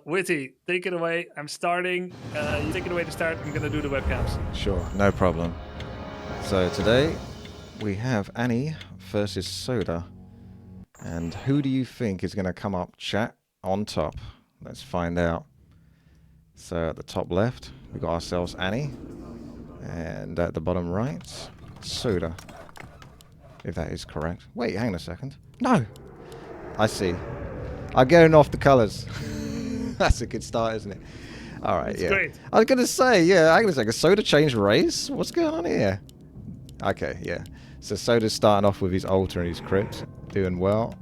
Witty, take it away. I'm starting. You take it away to start. I'm going to do the webcams. Sure, no problem. So today we have Annie versus Soda. And who do you think is going to come up chat on top? Let's find out. So at the top left, we got ourselves Annie. And at the bottom right, Soda. If that is correct. Wait, hang on a second. No! I see. I'm going off the colours. That's a good start, isn't it? Alright, yeah. Great. I was going to say, yeah, hang on a second. Soda changed race? What's going on here? Okay, yeah. So Soda's starting off with his altar and his crypt. Doing well.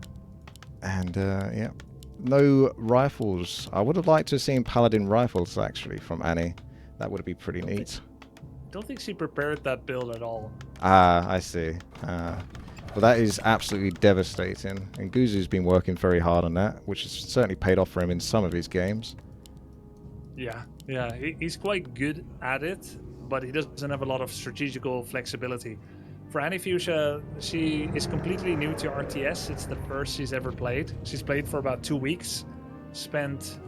And, yeah. No rifles. I would have liked to have seen paladin rifles, actually, from Annie. That would be pretty neat. Don't think she prepared that build at all. Ah, I see. Well, that is absolutely devastating. And Guzu's been working very hard on that, which has certainly paid off for him in some of his games. Yeah, he's quite good at it, but he doesn't have a lot of strategical flexibility. For AnnieFuchsia, she is completely new to RTS. It's the first she's ever played. She's played for about 2 weeks. Spent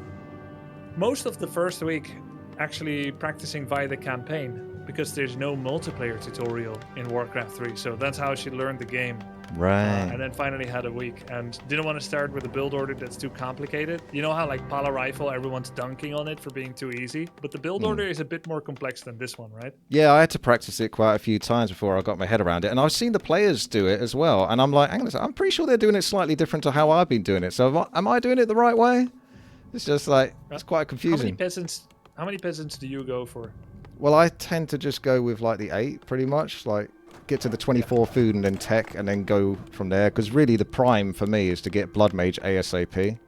most of the first week actually practicing via the campaign because there's no multiplayer tutorial in Warcraft 3. So that's how she learned the game. Right. And then finally had a week and didn't want to start with a build order that's too complicated. You know how like Pala Rifle, everyone's dunking on it for being too easy, but the build order is a bit more complex than this one, right? Yeah, I had to practice it quite a few times before I got my head around it, and I've seen the players do it as well, and I'm like, hang on a second, I'm pretty sure they're doing it slightly different to how I've been doing it. So am I doing it the right way? It's just like, it's quite confusing. How many peasants do you go for? Well, I tend to just go with like the 8 pretty much, like get to the 24 food and then tech and then go from there, because really the prime for me is to get Blood Mage ASAP,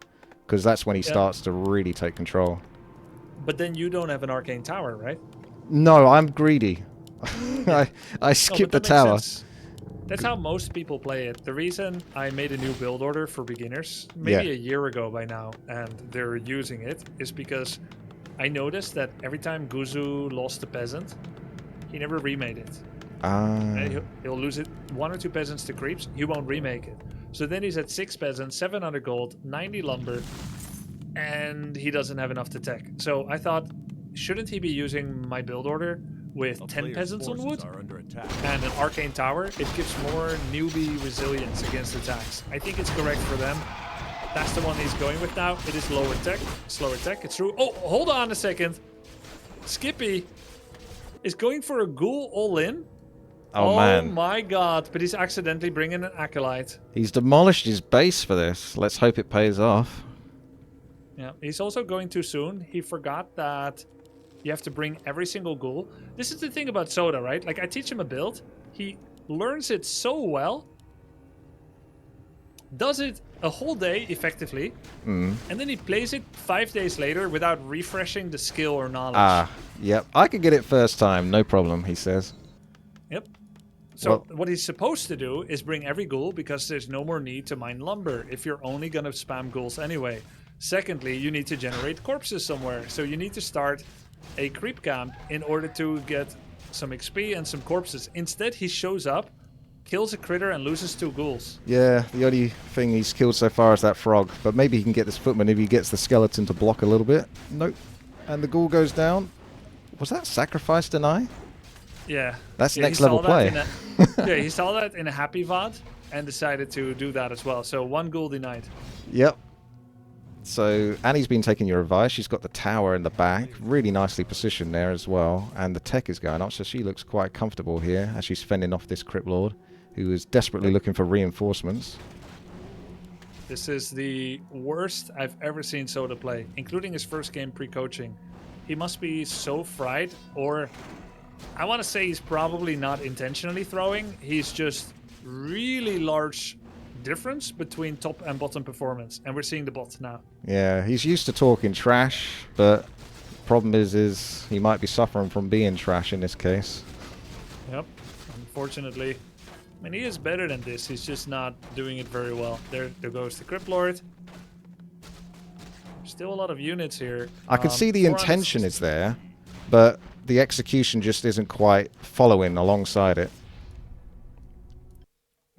because that's when he starts to really take control. But then you don't have an arcane tower, right? No, I'm greedy. I skipped the tower. That's how most people play it. The reason I made a new build order for beginners, maybe a year ago by now, and they're using it, is because I noticed that every time Guzu lost a peasant, he never remade it. He'll lose it 1 or 2 peasants to creeps. He won't remake it. So then he's at 6 peasants, 700 gold, 90 lumber, and he doesn't have enough to tech. So I thought, shouldn't he be using my build order with 10 peasants on wood and an arcane tower? It gives more newbie resilience against attacks. I think it's correct for them. That's the one he's going with now. It is lower tech, slower tech. It's true. Oh, hold on a second. Skippy is going for a ghoul all in. Oh man. Oh my god, but he's accidentally bringing an acolyte. He's demolished his base for this. Let's hope it pays off. Yeah, he's also going too soon. He forgot that you have to bring every single ghoul. This is the thing about Soda, right? Like, I teach him a build. He learns it so well. Does it a whole day, effectively. And then he plays it 5 days later without refreshing the skill or knowledge. Yep. I could get it first time, no problem, he says. Yep. So what he's supposed to do is bring every ghoul, because there's no more need to mine lumber if you're only going to spam ghouls anyway. Secondly, you need to generate corpses somewhere. So you need to start a creep camp in order to get some XP and some corpses. Instead, he shows up, kills a critter, and loses 2 ghouls. Yeah, the only thing he's killed so far is that frog. But maybe he can get this footman if he gets the skeleton to block a little bit. Nope. And the ghoul goes down. Was that sacrifice deny? Yeah. That's next level play. Yeah, he saw that in a happy VOD and decided to do that as well. So 1 ghoul denied. Yep. So Annie's been taking your advice. She's got the tower in the back, really nicely positioned there as well. And the tech is going up, so she looks quite comfortable here as she's fending off this Crypt Lord, who is desperately looking for reinforcements. This is the worst I've ever seen Soda play, including his first game pre-coaching. He must be so fried, or I want to say he's probably not intentionally throwing. He's just really large difference between top and bottom performance, and we're seeing the bot now. Yeah, he's used to talking trash, but the problem is he might be suffering from being trash in this case. Yep, unfortunately. I mean, he is better than this. He's just not doing it very well. There goes the Crypt Lord. Still a lot of units here. I can see the intention is there, but the execution just isn't quite following alongside it.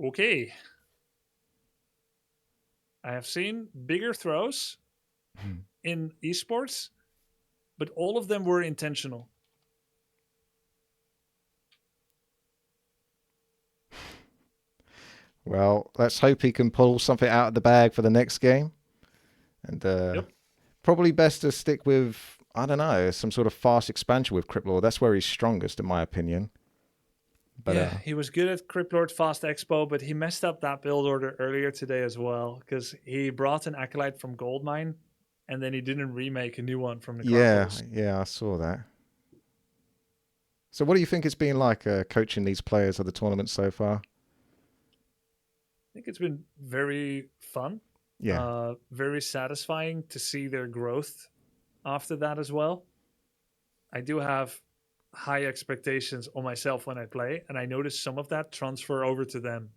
Okay. I have seen bigger throws, in esports, but all of them were intentional. Well, let's hope he can pull something out of the bag for the next game. And Yep. probably best to stick with, I don't know, some sort of fast expansion with Cryptlord. That's where he's strongest, in my opinion. But, yeah, he was good at Cryptlord Fast Expo, but he messed up that build order earlier today as well, because he brought an Acolyte from Goldmine, and then he didn't remake a new one from the yeah, Carpals. yeah, I saw that. So what do you think it's been like coaching these players at the tournament so far? I think it's been very fun. Yeah. Very satisfying to see their growth after that as well. I do have high expectations on myself when I play, and I notice some of that transfer over to them.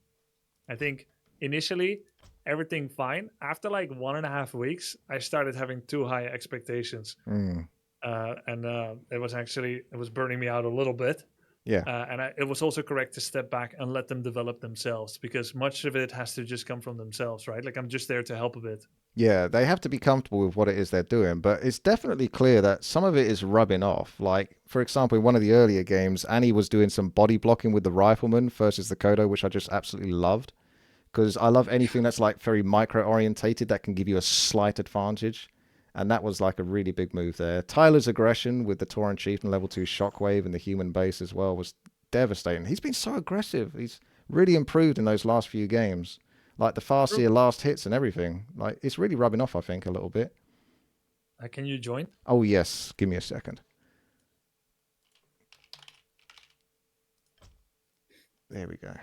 I think initially everything fine. After like 1.5 weeks, I started having too high expectations, Mm. and it was burning me out a little bit. Yeah. It was also correct to step back and let them develop themselves, because much of it has to just come from themselves, right? Like I'm just there to help a bit. Yeah, they have to be comfortable with what it is they're doing, but it's definitely clear that some of it is rubbing off. Like, for example, in one of the earlier games, Annie was doing some body blocking with the rifleman versus the Kodo, which I just absolutely loved. Because I love anything that's like very micro-orientated that can give you a slight advantage. And that was like a really big move there. Tyler's aggression with the Tauren Chieftain level 2 Shockwave and the human base as well was devastating. He's been so aggressive. He's really improved in those last few games. Like the Farseer last hits and everything. Like it's really rubbing off, I think, a little bit. Can you join? Oh, yes. Give me a second. There we go.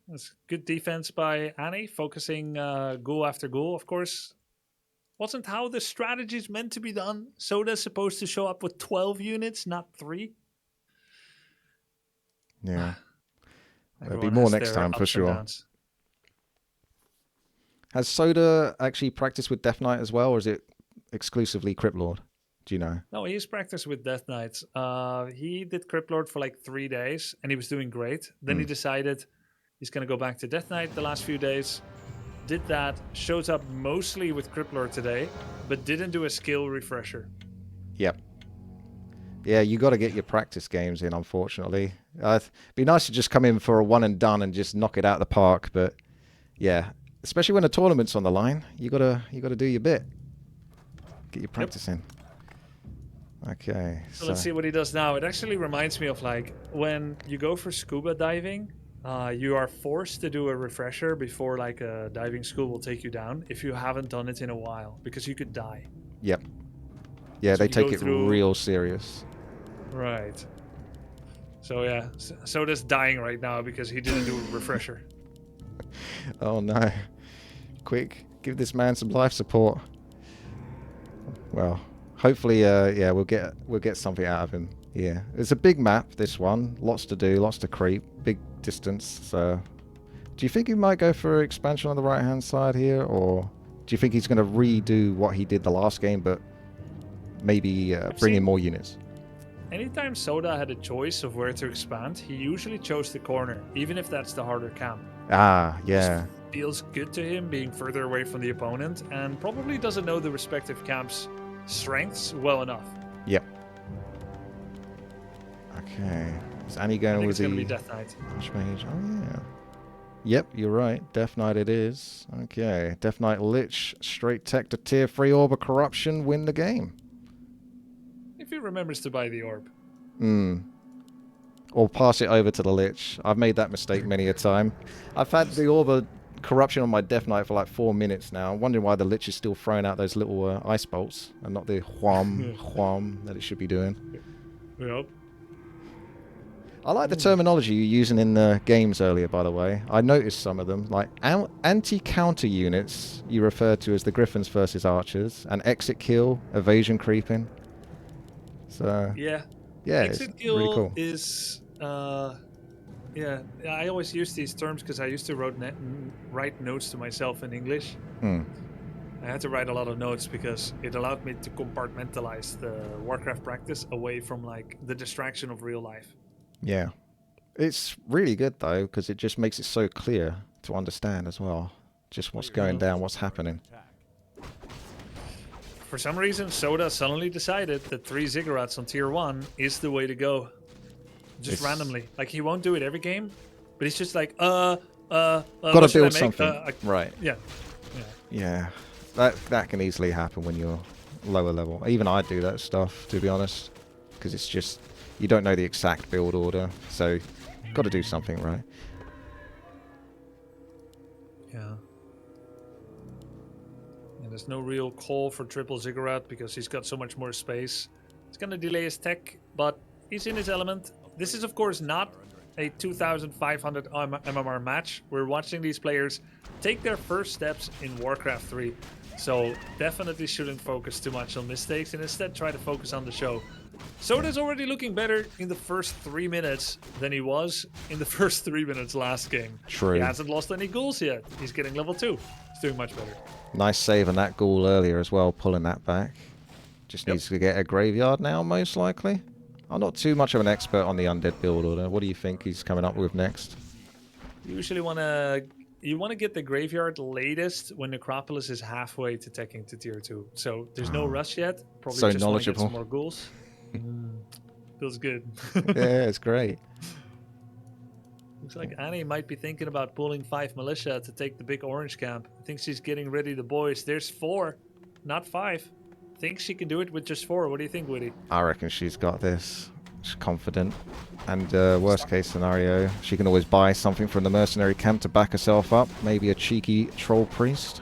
That's good defense by Annie, focusing goal after goal, of course. Wasn't how the strategy is meant to be done. Soda's supposed to show up with 12 units, not 3. Yeah. There'll be Everyone more has next their time for ups and sure. downs. Has Soda actually practiced with Death Knight as well, or is it exclusively Cryptlord? Do you know? No, he's practiced with Death Knights. He did Cryptlord for like 3 days, and he was doing great. Then he decided he's going to go back to Death Knight the last few days. Did that, shows up mostly with Cryptlord today, but didn't do a skill refresher. Yep. Yeah, you got to get your practice games in, unfortunately. It'd be nice to just come in for a one and done and just knock it out of the park, but yeah, especially when a tournament's on the line, you gotta do your bit. Get your practice in. Okay. So let's see what he does now. It actually reminds me of like when you go for scuba diving, you are forced to do a refresher before like a diving school will take you down if you haven't done it in a while, because you could die. Yep. Yeah, So they you take go it through- real serious. Right. So yeah, Soda's dying right now because he didn't do a refresher. Oh no. Quick, give this man some life support. Well, hopefully yeah, we'll get something out of him. Yeah. It's a big map, this one. Lots to do, lots to creep, big distance. So do you think he might go for expansion on the right hand side here, or do you think he's going to redo what he did the last game but maybe bring in more units? Anytime Soda had a choice of where to expand, he usually chose the corner, even if that's the harder camp. Ah, yeah. Feels good to him being further away from the opponent, and probably doesn't know the respective camp's strengths well enough. Yep. Okay. Is Annie I going think with it's going to the be Death Knight. Archmage? Oh, yeah. Yep, you're right. Death Knight it is. Okay. Death Knight Lich, straight tech to tier 3 Orb of Corruption, win the game. If he remembers to buy the orb. Or pass it over to the Lich. I've made that mistake many a time. I've had the Orb of Corruption on my Death Knight for like 4 minutes now. I'm wondering why the Lich is still throwing out those little ice bolts and not the wham that it should be doing. Yep. I like the terminology you're using in the games earlier, by the way. I noticed some of them. Like anti-counter units you refer to as the Griffins versus Archers, and exit kill, evasion creeping. So Yeah. yeah, Exit it's kill really cool. is yeah. I always use these terms because I used to write notes to myself in English. I had to write a lot of notes because it allowed me to compartmentalize the Warcraft practice away from like the distraction of real life. Yeah. It's really good though, because it just makes it so clear to understand as well. just what's going down, what's happening. For some reason, Soda suddenly decided that 3 Ziggurats on tier 1 is the way to go. Just randomly. Like, he won't do it every game, but he's just like, gotta build something. Right. Yeah. Yeah. That can easily happen when you're lower level. Even I do that stuff, to be honest, because it's just, you don't know the exact build order, so got to do something, right? Yeah. And there's no real call for triple Ziggurat because he's got so much more space. It's going to delay his tech, but he's in his element. This is, of course, not a 2,500 MMR match. We're watching these players take their first steps in Warcraft 3. So definitely shouldn't focus too much on mistakes and instead try to focus on the show. Soda's already looking better in the first 3 minutes than he was in the first 3 minutes last game. True. He hasn't lost any ghouls yet. He's getting level 2. He's doing much better. Nice save on that ghoul earlier as well, pulling that back. Just needs to get a graveyard now, most likely. I'm not too much of an expert on the undead build order. What do you think he's coming up with next? You usually want to get the graveyard latest when Necropolis is halfway to teching to tier 2. So there's no rush yet. Probably so just knowledgeable. Want to get some more ghouls. Feels good. Yeah, it's great. Looks like Annie might be thinking about pulling 5 militia to take the big orange camp. I think she's getting ready the boys. There's 4, not 5. Thinks she can do it with just 4. What do you think, Woody? I reckon she's got this. She's confident. And worst case scenario, she can always buy something from the mercenary camp to back herself up. Maybe a cheeky troll priest.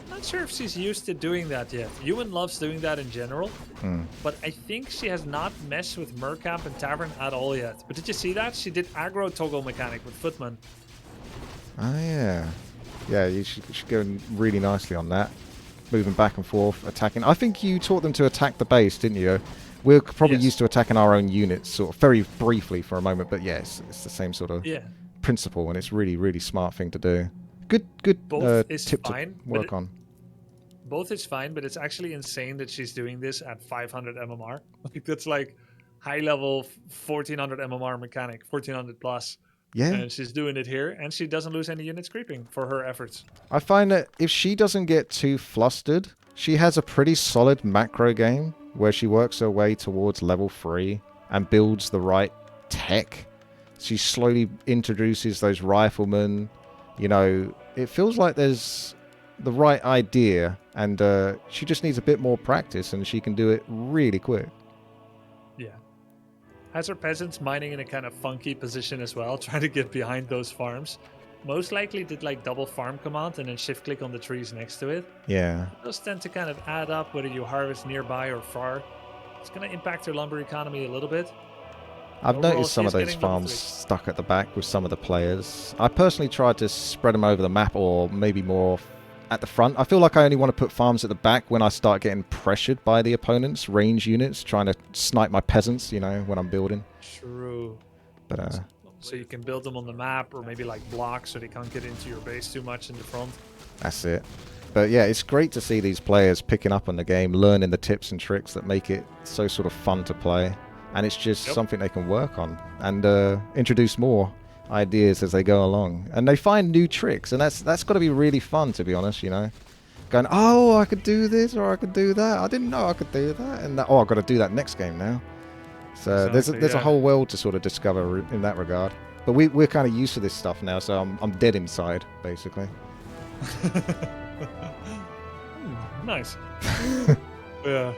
Not sure if she's used to doing that yet. Ewan loves doing that in general. But I think she has not messed with Mercamp and Tavern at all yet. But did you see that? She did aggro toggle mechanic with Footman. Oh, yeah. Yeah, you should go really nicely on that. Moving back and forth, attacking. I think you taught them to attack the base, didn't you? We're probably used to attacking our own units, sort of very briefly for a moment, but yes, it's the same sort of principle, and it's really, really smart thing to do. Good tip to work on. Both is fine, but it's actually insane that she's doing this at 500 MMR. Like, that's like high level 1400 MMR mechanic, 1400 plus. Yeah. And she's doing it here, and she doesn't lose any units creeping for her efforts. I find that if she doesn't get too flustered, she has a pretty solid macro game where she works her way towards level 3 and builds the right tech. She slowly introduces those riflemen. You know, it feels like there's the right idea, and she just needs a bit more practice, and she can do it really quick. Yeah. Has her peasants mining in a kind of funky position as well, trying to get behind those farms. Most likely did like double farm command and then shift click on the trees next to it. Yeah. Those tend to kind of add up whether you harvest nearby or far. It's going to impact your lumber economy a little bit. I've noticed some of those farms stuck at the back with some of the players. I personally tried to spread them over the map or maybe more at the front. I feel like I only want to put farms at the back when I start getting pressured by the opponent's range units, trying to snipe my peasants, you know, when I'm building. True. But so you can build them on the map or maybe like blocks so they can't get into your base too much in the front. That's it. But yeah, it's great to see these players picking up on the game, learning the tips and tricks that make it so sort of fun to play. And it's just something they can work on and introduce more ideas as they go along. And they find new tricks, and that's got to be really fun, to be honest, you know. Going, oh, I could do this or I could do that. I didn't know I could do that. And that, oh, I've got to do that next game now. So exactly, there's a whole world to sort of discover in that regard. But we're kind of used to this stuff now, so I'm dead inside, basically. Nice. Yeah.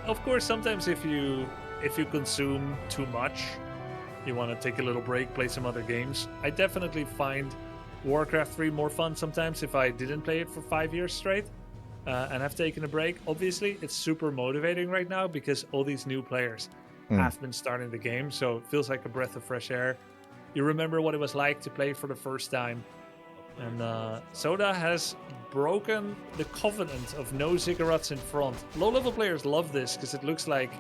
Of course, sometimes if you consume too much, you want to take a little break, play some other games. I definitely find Warcraft 3 more fun sometimes if I didn't play it for 5 years straight and have taken a break. Obviously, it's super motivating right now because all these new players have been starting the game, so it feels like a breath of fresh air. You remember what it was like to play for the first time. And Soda has broken the covenant of no ziggurats in front. Low-level players love this because it looks like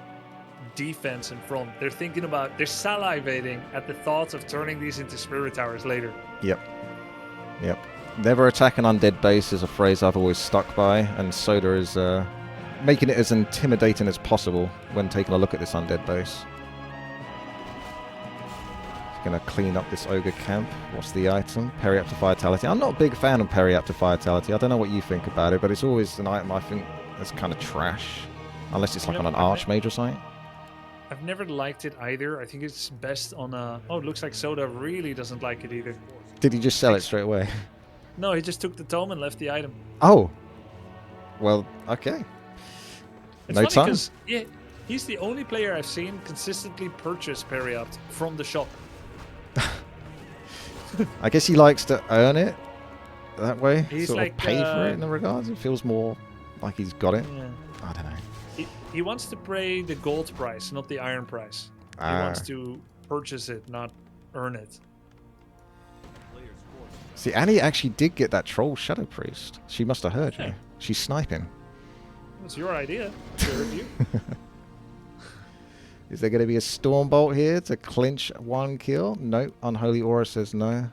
defense in front. They're salivating at the thoughts of turning these into spirit towers later. Yep. Never attack an undead base is a phrase I've always stuck by, and Soda is making it as intimidating as possible when taking a look at this undead base. going to clean up this ogre camp. What's the item? Parry up to Vitality. I'm not a big fan of Parry up to Vitality. I don't know what you think about it, but it's always an item I think that's kind of trash. Unless it's like on an Archmage or something. I've never liked it either. I think it's best on a... Oh, it looks like Soda really doesn't like it either. Did he just sell it straight away? No, he just took the tome and left the item. Oh. Well, okay. It's no funny time. Because, yeah, he's the only player I've seen consistently purchase Parry Up from the shop. I guess he likes to earn it that way. He's sort like, of pay for it in the regards. It feels more like he's got it. Yeah. I don't know. He wants to pay the gold price, not the iron price. He wants to purchase it, not earn it. See, Annie actually did get that troll Shadow Priest. She must have heard you. She's sniping. It's your idea. She heard you. Is there going to be a Stormbolt here to clinch 1 kill? Nope. Unholy Aura says no.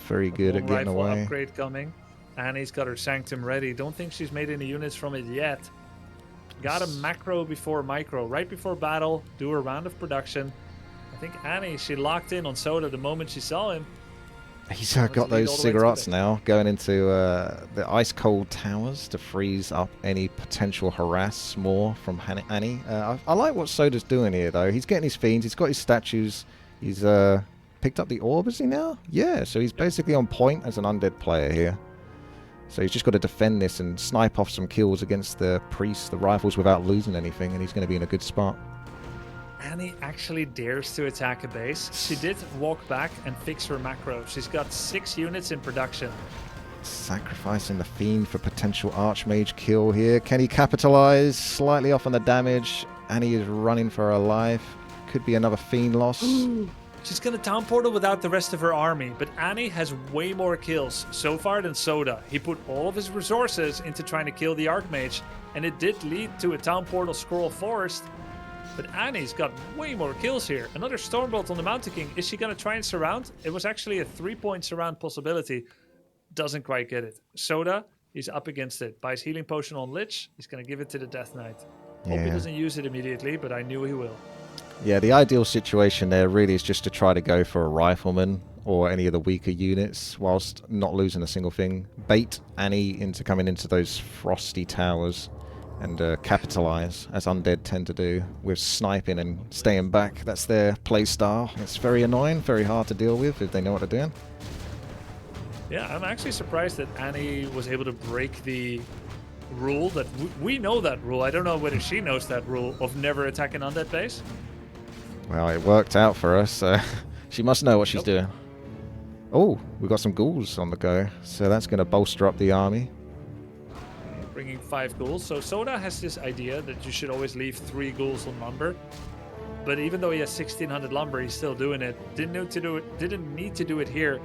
Very good at getting away. Upgrade coming. Annie's got her Sanctum ready. Don't think she's made any units from it yet. Got a macro before micro. Right before battle, do a round of production. I think Annie, she locked in on Soda the moment she saw him. He's got those cigarettes now, going into the ice cold towers to freeze up any potential harass more from Annie. I like what Soda's doing here, though. He's getting his fiends. He's got his statues. He's picked up the orb, is he now? Yeah, so he's basically on point as an undead player here. So he's just got to defend this and snipe off some kills against the priests, the rivals, without losing anything, and he's going to be in a good spot. Annie actually dares to attack a base. She did walk back and fix her macro. She's got 6 units in production. Sacrificing the Fiend for potential Archmage kill here. Can he capitalize? Slightly off on the damage. Annie is running for her life. Could be another Fiend loss. She's going to town portal without the rest of her army, but Annie has way more kills so far than Soda. He put all of his resources into trying to kill the Archmage, and it did lead to a town portal scroll forest. But Annie's got way more kills here. Another Stormbolt on the Mountain King. Is she going to try and surround? It was actually a 3-point surround possibility. Doesn't quite get it. Soda, he's up against it. Buys Healing Potion on Lich. He's going to give it to the Death Knight. Hope he doesn't use it immediately, but I knew he will. Yeah, the ideal situation there really is just to try to go for a Rifleman or any of the weaker units whilst not losing a single thing. Bait Annie into coming into those frosty towers and capitalize, as undead tend to do, with sniping and staying back. That's their play style. It's very annoying, very hard to deal with if they know what they're doing. Yeah, I'm actually surprised that Annie was able to break the rule that we know that rule. I don't know whether she knows that rule of never attacking undead base. Well, it worked out for us. She must know what she's doing. Oh, we've got some ghouls on the go, so that's going to bolster up the army. Bringing 5 ghouls. So Soda has this idea that you should always leave 3 ghouls on lumber. But even though he has 1600 lumber, he's still doing it. Didn't need to do it here.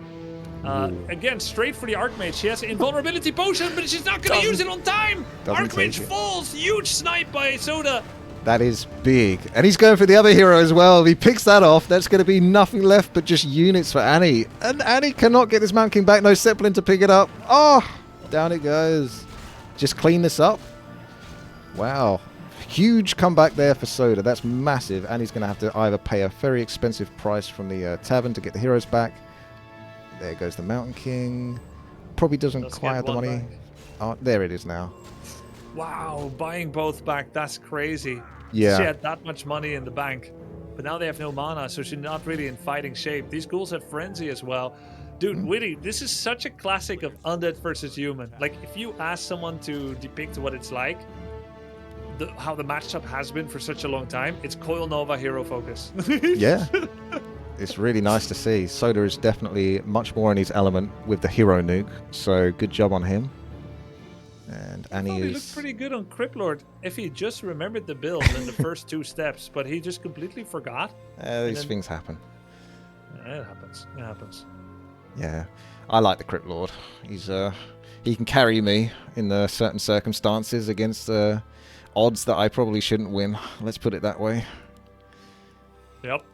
Again, straight for the Archmage. She has an invulnerability potion, but she's not going to use it on time. Archmage falls. Huge snipe by Soda. That is big. And he's going for the other hero as well. If he picks that off, that's going to be nothing left but just units for Annie. And Annie cannot get this Mountain King back. No Zeppelin to pick it up. Oh, down it goes. Just clean this up. Wow. Huge comeback there for Soda. That's massive. Annie's going to have to either pay a very expensive price from the tavern to get the heroes back. There goes the Mountain King. Probably doesn't quite have the money. Oh, there it is now. Wow, buying both back, that's crazy. Yeah. She had that much money in the bank, but now they have no mana, so she's not really in fighting shape. These ghouls have frenzy as well. Dude, Witty, this is such a classic of undead versus human. Like, if you ask someone to depict what it's like, how the matchup has been for such a long time, it's Coil Nova Hero Focus. Yeah. It's really nice to see. Soda is definitely much more in his element with the hero nuke, so good job on him. And Annie He looked pretty good on Cryptlord if he just remembered the build in the first 2 steps, but he just completely forgot. These things happen. It happens. It happens. Yeah, I like the Cryptlord. He's he can carry me in certain circumstances against odds that I probably shouldn't win. Let's put it that way. Yep.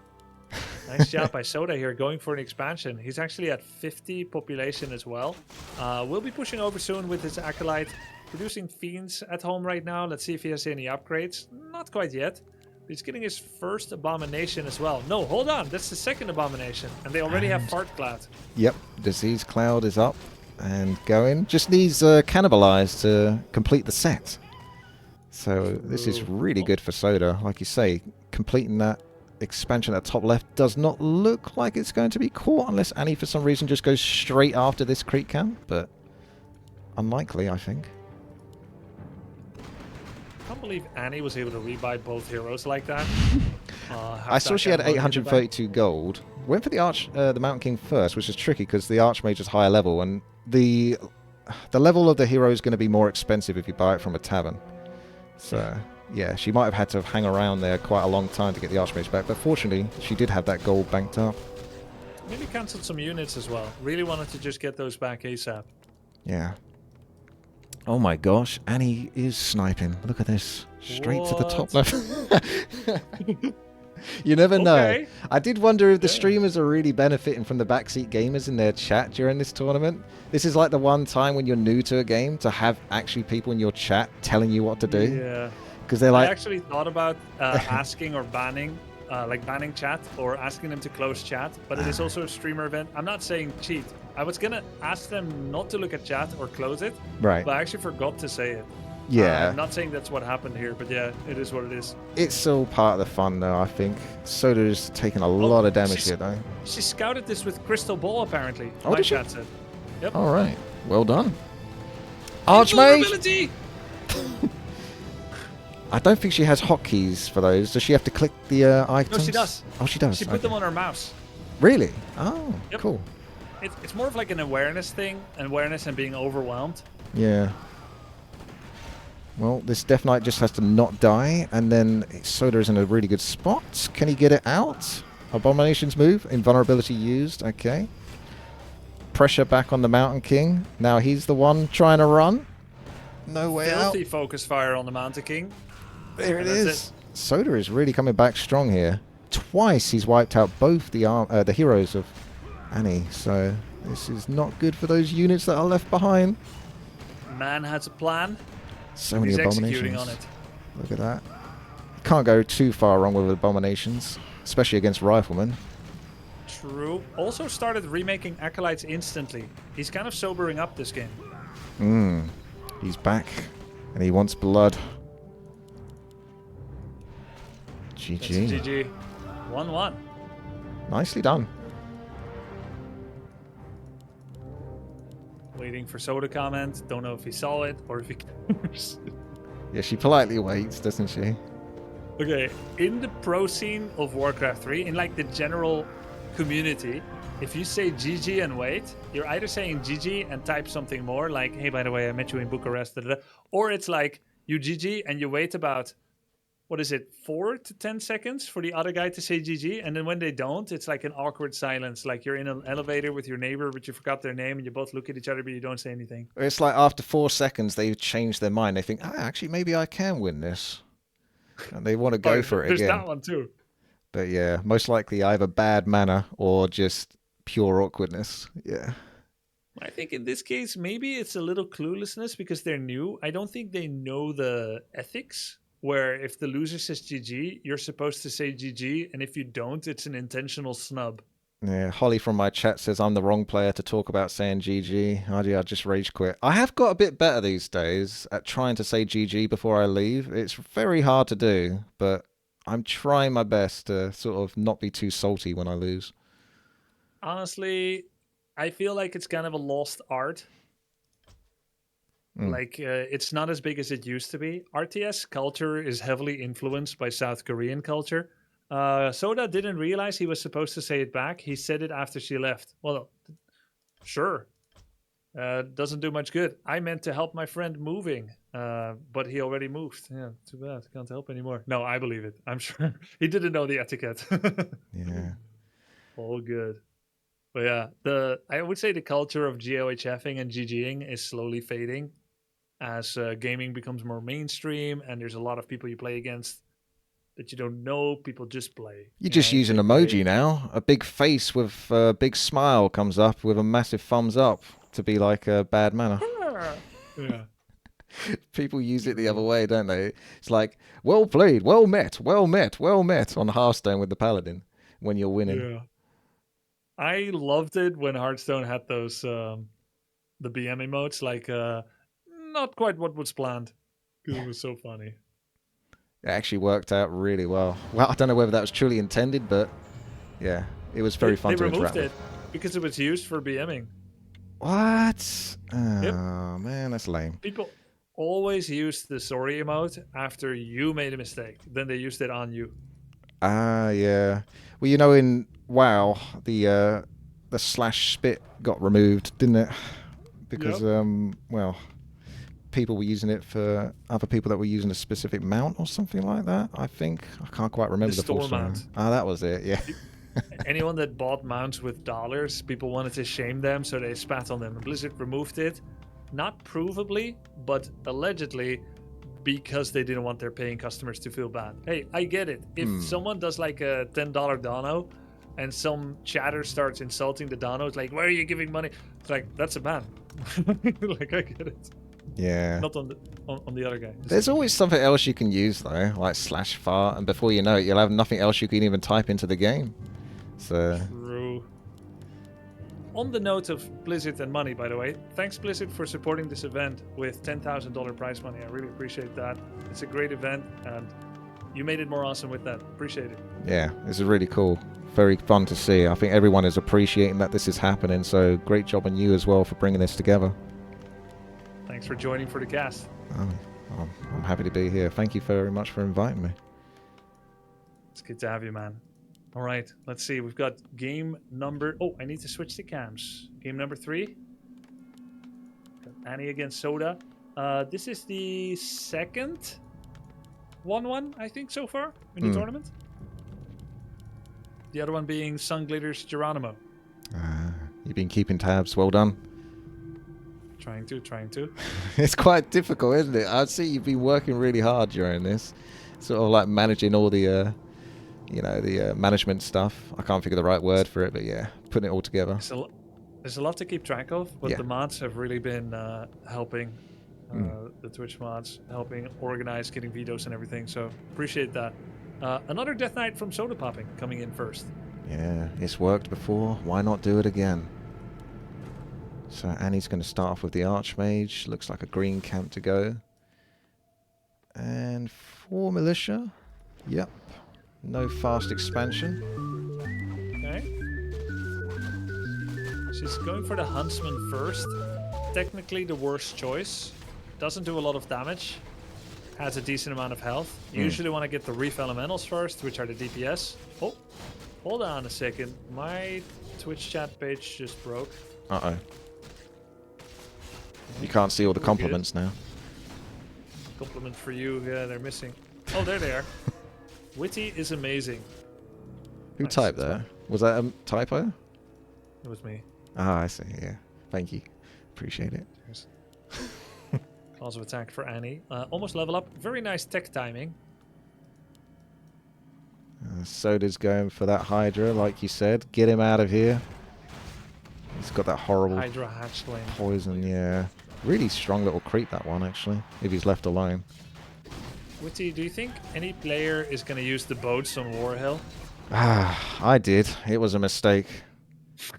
Nice job by Soda here, going for an expansion. He's actually at 50 population as well. We'll be pushing over soon with his Acolyte. Producing Fiends at home right now. Let's see if he has any upgrades. Not quite yet. He's getting his first abomination as well. No, hold on. That's the second abomination. And they already have Fart Cloud. Yep, Disease Cloud is up and going. Just needs Cannibalize to complete the set. So this is really good for Soda. Like you say, completing that expansion at the top left does not look like it's going to be caught unless Annie for some reason just goes straight after this creep camp. But unlikely, I think. I can't believe Annie was able to rebuy both heroes like that. I saw she had 832 gold. Went for the the Mountain King first, which is tricky because the Archmage is higher level, and the level of the hero is going to be more expensive if you buy it from a tavern. So yeah, she might have had to hang around there quite a long time to get the Archmage back, but fortunately she did have that gold banked up. Maybe cancelled some units as well. Really wanted to just get those back ASAP. Yeah. Oh my gosh, Annie is sniping. Look at this. Straight to the top left. You never know. I did wonder if the streamers are really benefiting from the backseat gamers in their chat during this tournament. This is like the one time when you're new to a game to have actually people in your chat telling you what to do. Yeah. Because they're like... I actually thought about asking or banning, banning chat or asking them to close chat, but it is also a streamer event. I'm not saying cheat. I was going to ask them not to look at chat or close it, right? But I actually forgot to say it. Yeah. I'm not saying that's what happened here, but yeah, it is what it is. It's still part of the fun, though, I think. Soda's taking a lot of damage here, though. She scouted this with Crystal Ball, apparently. Oh, my did she? chat said. Yep. All right. Well done. Archmage! I don't think she has hotkeys for those. Does she have to click the items? No, she does. Oh, she does. She put them on her mouse. Really? Oh, yep. Cool. It's more of like an awareness thing, awareness and being overwhelmed. Yeah. Well, this Death Knight just has to not die, and then Soda is in a really good spot. Can he get it out? Abomination's move. Invulnerability used. Okay. Pressure back on the Mountain King. Now he's the one trying to run. No way out. Filthy focus fire on the Mountain King. There it is. Soda is really coming back strong here. Twice he's wiped out both the heroes of Annie, so this is not good for those units that are left behind. Man has a plan. So many He's abominations. executing on it. Look at that. Can't go too far wrong with abominations, especially against riflemen. True. Also started remaking Acolytes instantly. He's kind of sobering up this game. He's back, and he wants blood. GG. That's GG. 1-1. Nicely done. Waiting for Soda comment. Don't know if he saw it or if he cares. Yeah, she politely waits, doesn't she? Okay, in the pro scene of Warcraft 3, in like the general community, if you say GG and wait, you're either saying GG and type something more, like, hey, by the way, I met you in Bucharest, or it's like you GG and you wait about, 4 to 10 seconds for the other guy to say GG, and then when they don't, it's like an awkward silence, like you're in an elevator with your neighbor, but you forgot their name, and you both look at each other, but you don't say anything. It's like after 4 seconds, they've changed their mind. They think, actually, maybe I can win this. And they want to go for it again. There's that one too. But yeah, most likely either bad manner or just pure awkwardness. Yeah. I think in this case, maybe it's a little cluelessness because they're new. I don't think they know the ethics where if the loser says GG, you're supposed to say GG. And if you don't, it's an intentional snub. Yeah, Holly from my chat says I'm the wrong player to talk about saying GG. I just rage quit. I have got a bit better these days at trying to say GG before I leave. It's very hard to do, but I'm trying my best to sort of not be too salty when I lose. Honestly, I feel like it's kind of a lost art. Like, it's not as big as it used to be. RTS culture is heavily influenced by South Korean culture. Soda didn't realize he was supposed to say it back. He said it after she left. Well, sure. Doesn't do much good. I meant to help my friend moving, but he already moved. Yeah, too bad. Can't help anymore. No, I believe it. I'm sure he didn't know the etiquette. Yeah. All good. But yeah, I would say the culture of GOHFing and GGing is slowly fading as gaming becomes more mainstream, and there's a lot of people you play against that you don't know. People just play. You just use an emoji now. A big face with a big smile comes up with a massive thumbs up to be like a bad manner. Yeah. People use it the other way, don't they? It's like, well played, well met, well met, well met on Hearthstone with the Paladin when you're winning. Yeah. I loved it when Hearthstone had those the BM emotes, like not quite what was planned. Because it was so funny. It actually worked out really well. Well, I don't know whether that was truly intended, but yeah, it was very fun to interact with. They removed it because it was used for BMing. What? Oh, Yep. man, that's lame. People always use the sorry emote after you made a mistake. Then they used it on you. Ah, yeah. Well, you know, in WoW, the slash spit got removed, didn't it? Because, well, people were using it for other people that were using a specific mount or something like that, I think. I can't quite remember the full store story. mount. Ah, that was it, yeah. Anyone that bought mounts with dollars, people wanted to shame them, so they spat on them. And Blizzard removed it, not provably, but allegedly, because they didn't want their paying customers to feel bad. Hey, I get it. If someone does like a $10 dono, and some chatter starts insulting the dono, it's like, why are you giving money? It's like, that's a ban. Like, I get it. Yeah. Not on the other guy. There's always something else you can use, though, like slash fart, and before you know it, you'll have nothing else you can even type into the game. So. True. On the note of Blizzard and money, by the way, thanks Blizzard for supporting this event with $10,000 prize money. I really appreciate that. It's a great event, and you made it more awesome with that. Appreciate it. Yeah, this is really cool. Very fun to see. I think everyone is appreciating that this is happening, so great job on you as well for bringing this together. Thanks for joining for the cast. I'm happy to be here. Thank you very much for inviting me. It's good to have you, man. All right, let's see. We've got game number... Oh, I need to switch the cams. Game number 3. Got Annie against Soda. This is the second 1-1, I think, so far in the tournament. The other one being Sunglitters Geranimo. You've been keeping tabs. Well done. Trying to. It's quite difficult, isn't it? I'd see you've been working really hard during this. Sort of like managing all the... management stuff. I can't think of the right word for it, but yeah, putting it all together. There's a lot to keep track of, but Yeah. the mods have really been helping. The Twitch mods helping organize, getting vetoes and everything. So appreciate that. Another Death Knight from Sodapoppin coming in first. Yeah, it's worked before. Why not do it again? So Annie's going to start off with the Archmage. Looks like a green camp to go. And 4 Militia. Yep. No fast expansion. Okay. She's going for the Huntsman first. Technically the worst choice. Doesn't do a lot of damage. Has a decent amount of health. You usually want to get the Reef Elementals first, which are the DPS. Oh, hold on a second. My Twitch chat page just broke. Uh-oh. You can't see all the compliments now. Compliment for you. Yeah, they're missing. Oh, there they are. Witty is amazing. Who Nice. typed that? Was that a typo? It was me. Ah, I see, yeah. Thank you. Appreciate it. Cheers. Cause of attack for Annie. Almost level up. Very nice tech timing. Soda's going for that Hydra, like you said. Get him out of here. He's got that horrible Hydra hatchling. poison, yeah. Really strong little creep, that one, actually, if he's left alone. Witty, do you think any player is going to use the boats on Warhill? Ah, I did. It was a mistake.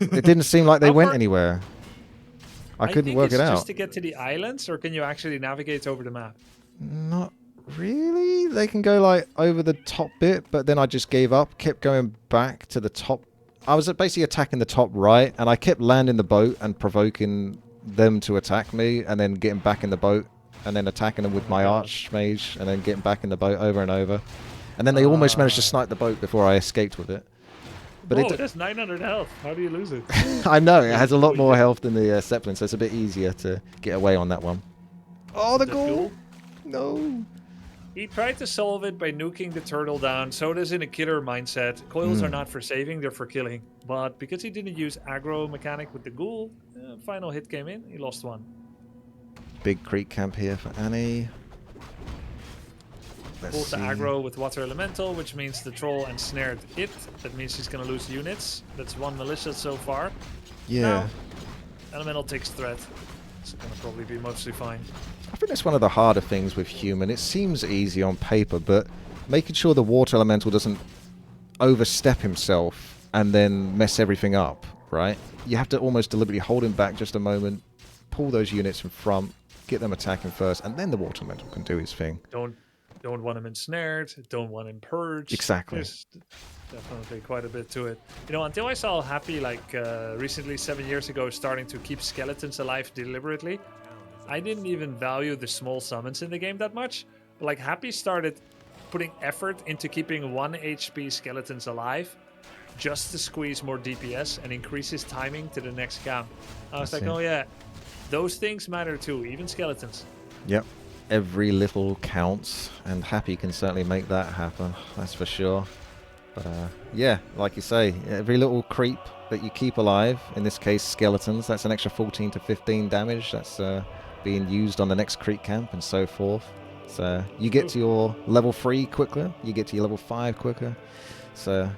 It didn't seem like they went anywhere. I couldn't work it out. Just to get to the islands, or can you actually navigate over the map? Not really. They can go like over the top bit, but then I just gave up, kept going back to the top. I was basically attacking the top right, and I kept landing the boat and provoking them to attack me, and then getting back in the boat, and then attacking them with my Archmage, and then getting back in the boat over and over. And then they almost managed to snipe the boat before I escaped with it. But Whoa, that's 900 health. How do you lose it? I know, it has a lot more health than the Zeppelin, so it's a bit easier to get away on that one. Oh, the goal! No! He tried to solve it by nuking the turtle down. Soda's in a killer mindset. Coils are not for saving, they're for killing. But because he didn't use aggro mechanic with the ghoul, final hit came in, he lost one. Big creep camp here for Annie. Pulled the aggro with water elemental, which means the troll ensnared it. That means she's going to lose units. That's one militia so far. Yeah. Now, elemental takes threat. It's going to probably be mostly fine. I think that's one of the harder things with human. It seems easy on paper, but making sure the water elemental doesn't overstep himself and then mess everything up, right? You have to almost deliberately hold him back just a moment, pull those units in front, get them attacking first, and then the water elemental can do his thing. Don't want him ensnared, don't want him purged. Exactly. There's definitely quite a bit to it. You know, until I saw Ahmpy recently 7 years ago starting to keep skeletons alive deliberately, I didn't even value the small summons in the game that much. But like Ahmpy started putting effort into keeping 1 HP skeletons alive just to squeeze more DPS and increase his timing to the next camp. I was like, oh yeah, those things matter too, even skeletons. Yep. Every little counts, and Ahmpy can certainly make that happen, that's for sure. But yeah, like you say, every little creep that you keep alive, in this case skeletons, that's an extra 14 to 15 damage that's being used on the next creep camp and so forth. So you get to your level 3 quicker, you get to your level 5 quicker. So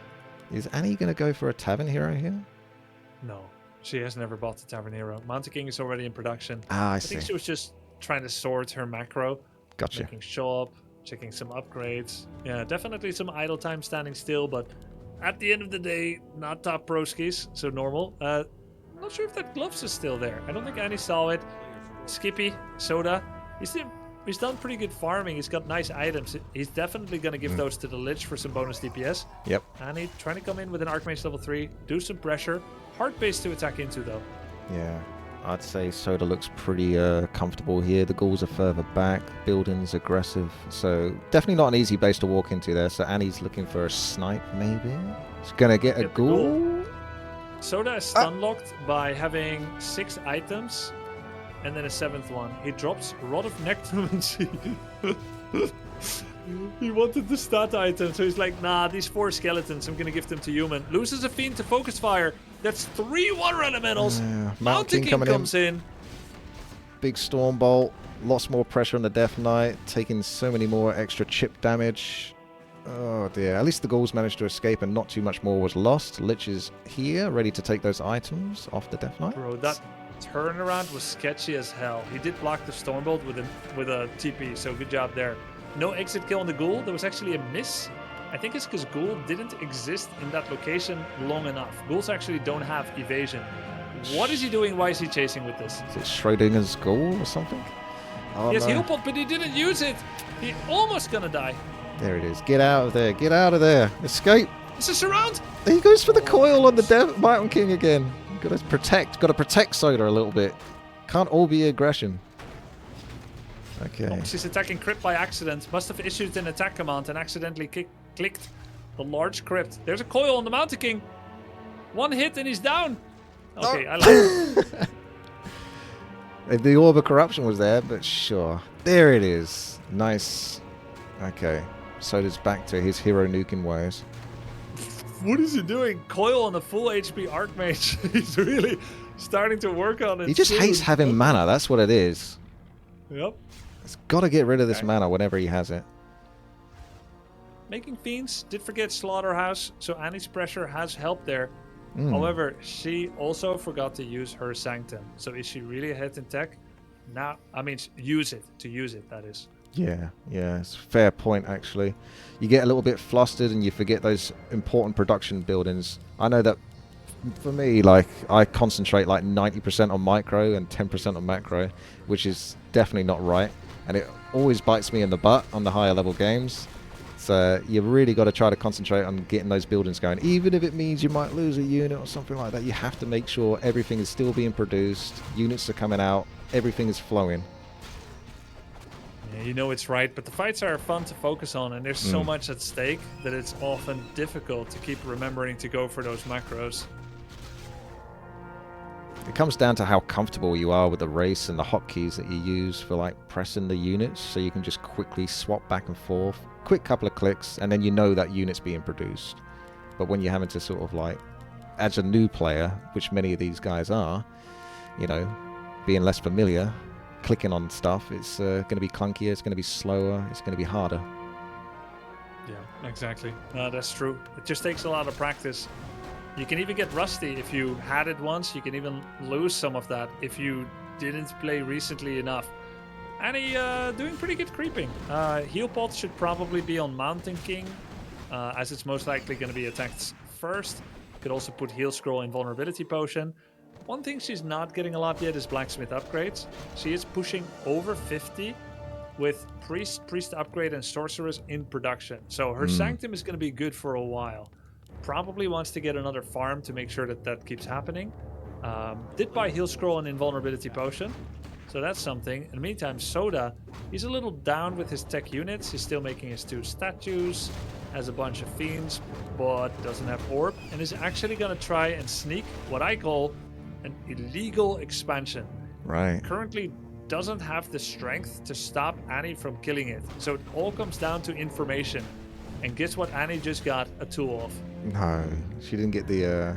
is Annie going to go for a Tavern Hero here? No, she has never bought the Tavern Hero. Mountain King is already in production. Ah, I think see. she was just trying to sort her macro. Gotcha. Making shop, checking some upgrades. Yeah, definitely some idle time standing still, but at the end of the day, not top pro skis, so normal. Not sure if that gloves is still there. I don't think Annie saw it. Skippy, Soda, he's done pretty good farming. He's got nice items. He's definitely going to give those to the Lich for some bonus DPS. Yep. Annie trying to come in with an Archmage level 3, do some pressure. Hard base to attack into though. Yeah. I'd say Soda looks pretty comfortable here. The ghouls are further back. Building's aggressive. So definitely not an easy base to walk into there. So Annie's looking for a snipe, maybe. She's going to get a ghoul. Soda is stun locked by having 6 items and then a 7th one. He drops Rod of Necromancy. He wanted the stat item, so he's like, nah, these 4 skeletons, I'm going to give them to human. Loses a Fiend to Focus Fire. That's 3 water elementals. Mountain King comes in. Big Storm Bolt. Lots more pressure on the Death Knight. Taking so many more extra chip damage. Oh dear. At least the ghouls managed to escape and not too much more was lost. Lich is here, ready to take those items off the Death Knight. Bro, that turnaround was sketchy as hell. He did block the Storm Bolt with a TP, so good job there. No exit kill on the ghoul. There was actually a miss. I think it's because ghoul didn't exist in that location long enough. Ghouls actually don't have evasion. What is he doing? Why is he chasing with this? Is it Schrodinger's ghoul or something? Oh, he has no. heal pot, but he didn't use it. He almost gonna die. There it is. Get out of there. Get out of there. Escape. It's a surround. He goes for the coil on the Mountain King again. Got to protect Soda a little bit. Can't all be aggression. Okay. Oh, she's attacking Crypt by accident. Must have issued an attack command and accidentally clicked the large Crypt. There's a coil on the Mountain King. 1 hit and he's down. Okay, I like it. The Orb of Corruption was there, but sure. There it is. Nice. Okay. Soda's back to his hero nuking ways. What is he doing? Coil on a full HP Archmage. He's really starting to work on it. He just hates having mana. That's what it is. Yep. He's got to get rid of this mana whenever he has it. Making fiends. Did forget Slaughterhouse, so Annie's pressure has helped there. However, she also forgot to use her Sanctum. So is she really ahead in tech? Now, I mean, use it. To use it, that is. Yeah, it's a fair point, actually. You get a little bit flustered and you forget those important production buildings. I know that for me, like, I concentrate like 90% on micro and 10% on macro, which is definitely not right. And it always bites me in the butt on the higher level games. So you really got to try to concentrate on getting those buildings going. Even if it means you might lose a unit or something like that, you have to make sure everything is still being produced, units are coming out, everything is flowing. Yeah, you know it's right, but the fights are fun to focus on, and there's so much at stake that it's often difficult to keep remembering to go for those macros. It comes down to how comfortable you are with the race and the hotkeys that you use for like pressing the units, so you can just quickly swap back and forth, quick couple of clicks, and then you know that unit's being produced. But when you're having to sort of like, as a new player, which many of these guys are, you know, being less familiar, clicking on stuff, it's going to be clunkier, it's going to be slower, it's going to be harder. Yeah, exactly. That's true. It just takes a lot of practice. You can even get rusty if you had it once. You can even lose some of that if you didn't play recently enough. Annie doing pretty good creeping. Heal pot should probably be on Mountain King, as it's most likely going to be attacked first. Could also put Heal Scroll in Vulnerability Potion. One thing she's not getting a lot yet is Blacksmith upgrades. She is pushing over 50 with Priest upgrade, and Sorceress in production. So her Sanctum is going to be good for a while. Probably wants to get another farm to make sure that that keeps happening. Did buy Heal Scroll and Invulnerability Potion. So that's something. In the meantime, Soda, he's a little down with his tech units. He's still making his 2 statues, has a bunch of fiends, but doesn't have orb, and is actually going to try and sneak what I call an illegal expansion. Right. Currently doesn't have the strength to stop Annie from killing it. So it all comes down to information. And guess what Annie just got a tool of? No, she didn't get the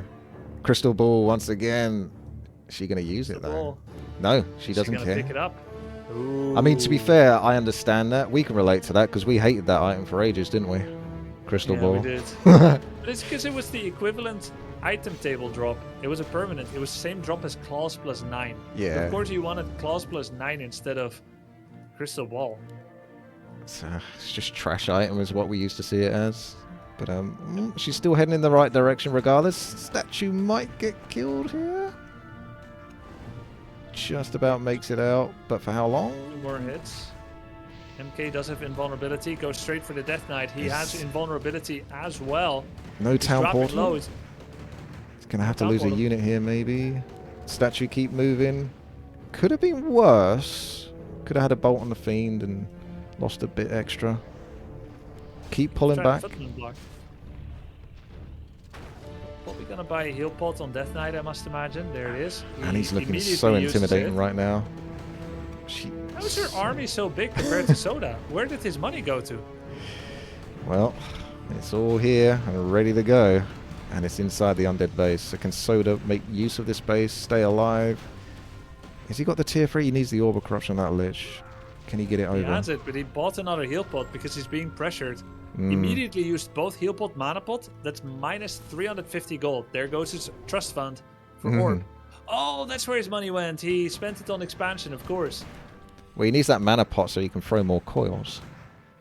crystal ball once again. Is she going to use it, though? No, she doesn't care. Pick it up. Ooh. I mean, to be fair, I understand that. We can relate to that because we hated that item for ages, didn't we? Crystal ball. We did. But it's because it was the equivalent item table drop. It was a permanent. It was the same drop as Claws plus 9. Yeah. But of course, you wanted Claws plus 9 instead of Crystal Ball. It's just trash item is what we used to see it as. But she's still heading in the right direction regardless. Statue might get killed here. Just about makes it out, but for how long? 2 more hits. MK does have invulnerability. Goes straight for the Death Knight. He has invulnerability as well. No town portal. Low. It's gonna have to lose a unit here, maybe. Statue keep moving. Could have been worse. Could have had a bolt on the fiend and lost a bit extra. Keep pulling back. Probably gonna buy a heal pot on Death Knight, I must imagine. There it is. And he's looking so intimidating right now. How is her army so big compared to Soda? Where did his money go to? Well, it's all here and ready to go. And it's inside the undead base. So can Soda make use of this base, stay alive? Has he got the tier 3? He needs the Orb of Corruption on that Lich. Can he get it over? He has it, but he bought another heal pot because he's being pressured. Immediately used both heal pot, mana pot. That's minus 350 gold. There goes his trust fund for Orb. Oh, that's where his money went. He spent it on expansion, of course. Well, he needs that mana pot so he can throw more coils.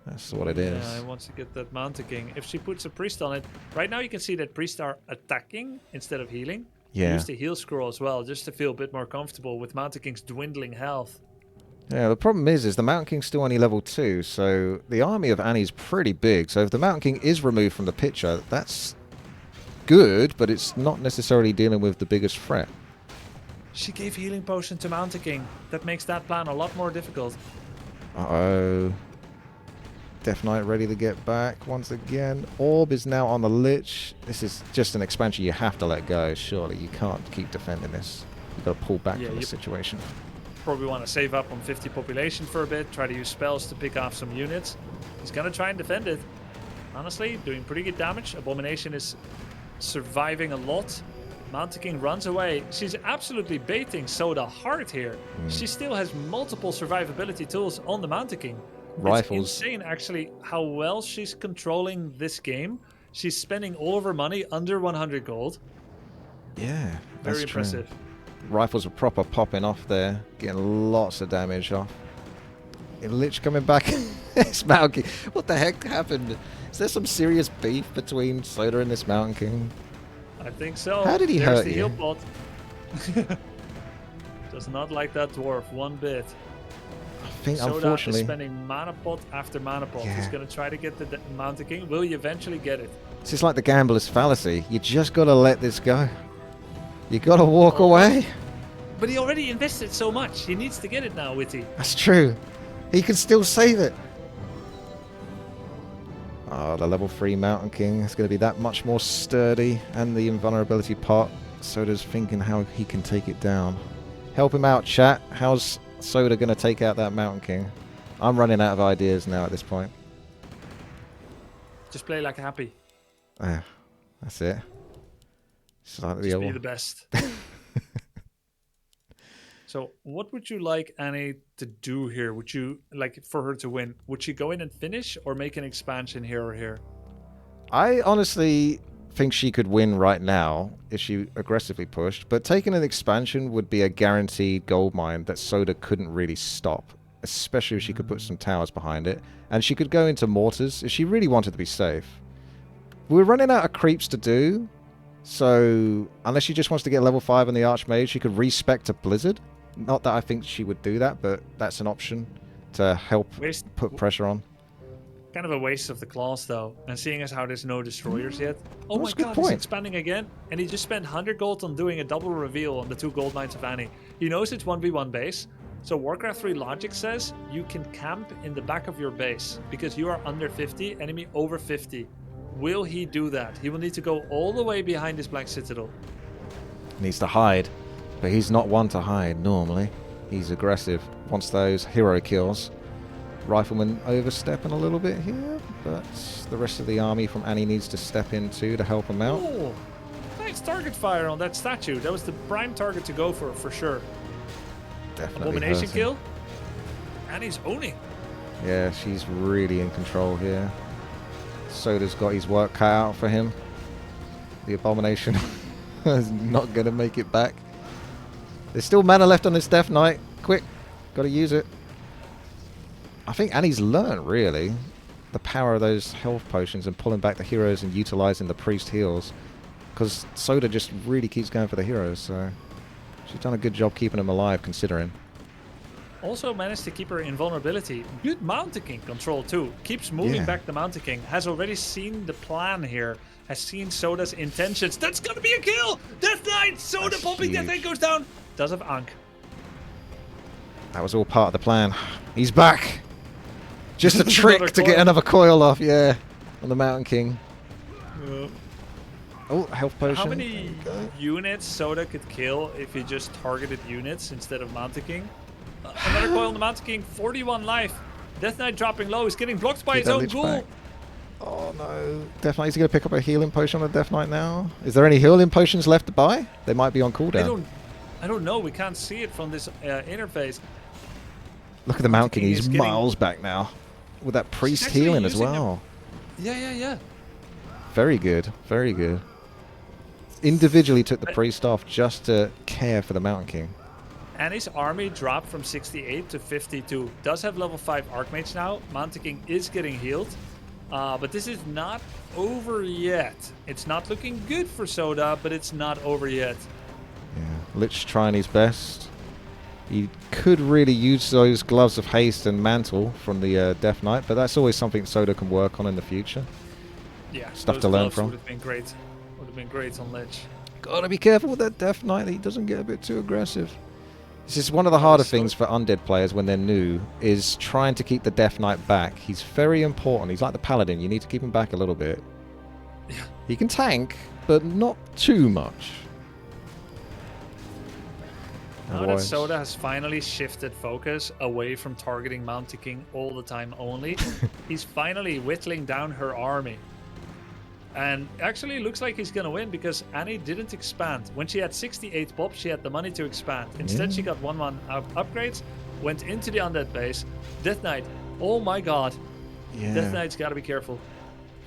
That's what it is. Yeah, he wants to get that Mountain King. If she puts a priest on it, right now you can see that priests are attacking instead of healing. Yeah. Use the heal scroll as well, just to feel a bit more comfortable with Mountain King's dwindling health. Yeah, the problem is the Mountain King's still only level 2, so the army of Annie's pretty big. So if the Mountain King is removed from the picture, that's good, but it's not necessarily dealing with the biggest threat. She gave healing potion to Mountain King. That makes that plan a lot more difficult. Uh-oh. Death Knight ready to get back once again. Orb is now on the Lich. This is just an expansion you have to let go, surely. You can't keep defending this. You've got to pull back from the situation. Probably want to save up on 50 population for a bit, try to use spells to pick off some units. He's going to try and defend it. Honestly, doing pretty good damage. Abomination is surviving a lot. Mountain King runs away. She's absolutely baiting Soda hard here. She still has multiple survivability tools on the Mountain King. Rifles. It's insane, actually, how well she's controlling this game. She's spending all of her money under 100 gold. Yeah, that's very impressive. True. Rifles are proper popping off there, getting lots of damage off. Lich coming back. It's Mountain King. What the heck happened? Is there some serious beef between Soda and this Mountain King? I think so. How did he hurt you? Heal pot. Does not like that dwarf one bit. I think Soda unfortunately is spending mana pot after mana pot. Yeah. He's going to try to get the Mountain King. Will you eventually get it? This is like the gambler's fallacy. You just got to let this go. You got to walk away. But he already invested so much. He needs to get it now, Witty. That's true. He can still save it. Oh, the level 3 Mountain King is going to be that much more sturdy. And the invulnerability pot. Soda's thinking how he can take it down. Help him out, chat. How's Soda going to take out that Mountain King? I'm running out of ideas now at this point. Just play like Ahmpy. Yeah, that's it. Just like Just be the best. So what would you like Annie to do here? Would you like for her to win? Would she go in and finish or make an expansion here or here? I honestly think she could win right now if she aggressively pushed, but taking an expansion would be a guaranteed gold mine that Soda couldn't really stop, especially if she could put some towers behind it, and she could go into mortars if she really wanted to be safe. We're running out of creeps to do, so unless she just wants to get level 5 on the Archmage, she could respec to Blizzard. Not that I think she would do that, but that's an option to help put pressure on. Kind of a waste of the claws, though. And seeing as how there's no destroyers yet. Oh my That's a good god, point. he's expanding again. And he just spent 100 gold on doing a double reveal on the 2 gold mines of Annie. He knows it's 1v1 base. So Warcraft 3 logic says you can camp in the back of your base because you are under 50, enemy over 50. Will he do that? He will need to go all the way behind his Black Citadel. Needs to hide, but he's not one to hide normally. He's aggressive. Wants those hero kills. Rifleman overstepping a little bit here, but the rest of the army from Annie needs to step in too to help him out. Oh, nice target fire on that statue. That was the prime target to go for sure. Definitely Abomination hurting. kill. Annie's owning. Yeah, she's really in control here. Soda's got his work cut out for him. The Abomination is not going to make it back. There's still mana left on this Death Knight. Quick, got to use it. I think Annie's learned, really, the power of those health potions and pulling back the heroes and utilizing the priest heals. Because Soda just really keeps going for the heroes, so she's done a good job keeping them alive, considering. Also managed to keep her invulnerability. Good Mountain King control too. Keeps moving back the Mountain King. Has already seen the plan here. Has seen Soda's intentions. That's gonna be a kill! Death Knight! Sodapoppin! Death Knight goes down! Does have Ankh. That was all part of the plan. He's back! Just a trick to coil. get another coil off, yeah. On the Mountain King. Oh, health potion. How many units Soda could kill if he just targeted units instead of Mountain King? Another coil on the Mountain King, 41 life. Death Knight dropping low. He's getting blocked by his own ghoul. Back. Oh no. Death Knight, is he going to pick up a healing potion on the Death Knight now? Is there any healing potions left to buy? They might be on cooldown. I don't know. We can't see it from this interface. Look at the Mountain King. He's miles back now. With that priest healing as well. Yeah. Very good. Very good. Individually took the priest off just to care for the Mountain King. Annie's army dropped from 68 to 52. Does have level 5 Archmage now. Mountain King is getting healed. But this is not over yet. It's not looking good for Soda, but it's not over yet. Yeah, Lich trying his best. He could really use those gloves of haste and mantle from the Death Knight, but that's always something Soda can work on in the future. Yeah, stuff to learn from. Would have been great. Would have been great on Lich. Gotta be careful with that Death Knight that he doesn't get a bit too aggressive. This is one of the harder things for undead players when they're new, is trying to keep the Death Knight back. He's very important. He's like the Paladin. You need to keep him back a little bit. Yeah. He can tank, but not too much. Now that Soda has finally shifted focus away from targeting Mountain King all the time only, he's finally whittling down her army. And actually looks like he's going to win because Annie didn't expand. When she had 68 pop, she had the money to expand. Instead, she got 1-1 upgrades, went into the undead base. Death Knight, oh my god. Yeah. Death Knight's got to be careful.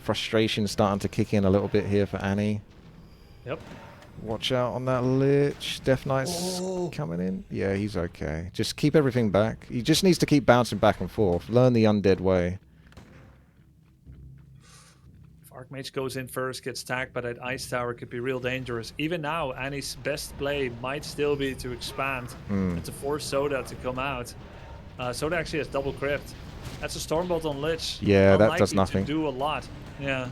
Frustration starting to kick in a little bit here for Annie. Yep. Watch out on that Lich. Death Knight's coming in. Yeah, he's okay. Just keep everything back. He just needs to keep bouncing back and forth. Learn the undead way. If Archmage goes in first, gets tagged by that Ice Tower, could be real dangerous. Even now, Annie's best play might still be to expand and to force Soda to come out. Soda actually has double crypt. That's a Stormbolt on Lich. Yeah, Unlikely that does nothing. To do a lot. Yeah.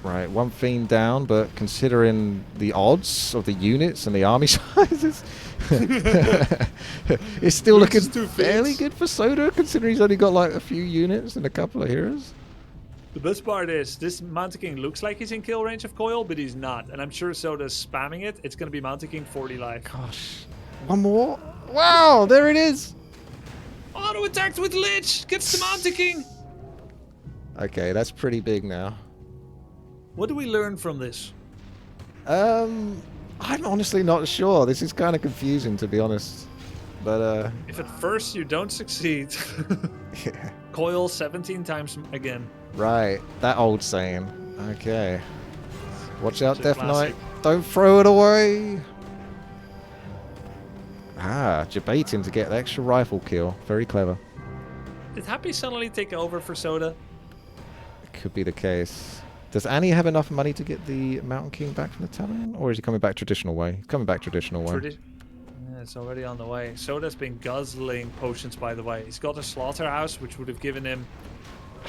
Right, one Fiend down, but considering the odds of the units and the army sizes, it's still looking fairly good for Soda, considering he's only got like a few units and a couple of heroes. The best part is, this Mountain King looks like he's in kill range of Coil, but he's not. And I'm sure Soda's spamming it. It's going to be Mountain King 40 life. Gosh. One more. Wow, there it is. Auto attacked with Lich. Gets the Mountain King. Okay, that's pretty big now. What do we learn from this? I'm honestly not sure. This is kind of confusing, to be honest. But if at first you don't succeed, yeah. Coil 17 times again. Right, that old saying. Okay. Watch out, Just Death classic. Knight. Don't throw it away. Ah, debate him to get the extra rifle kill. Very clever. Did Ahmpy suddenly take over for Soda? It could be the case. Does Annie have enough money to get the Mountain King back from the tavern? Or is he coming back traditional way? He's coming back traditional way. Yeah, it's already on the way. Soda's been guzzling potions, by the way. He's got a slaughterhouse, which would have given him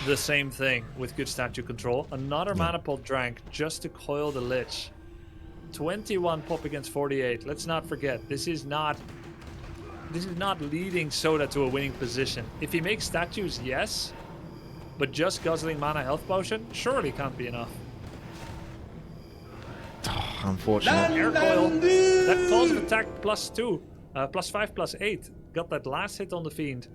the same thing with good statue control. Another mana pot drank just to coil the Lich. 21 pop against 48. Let's not forget, this is not leading Soda to a winning position. If he makes statues, yes. But just guzzling mana health potion surely can't be enough. Oh, unfortunate. Air coil. That clause of attack +2. +5, +8. Got that last hit on the Fiend.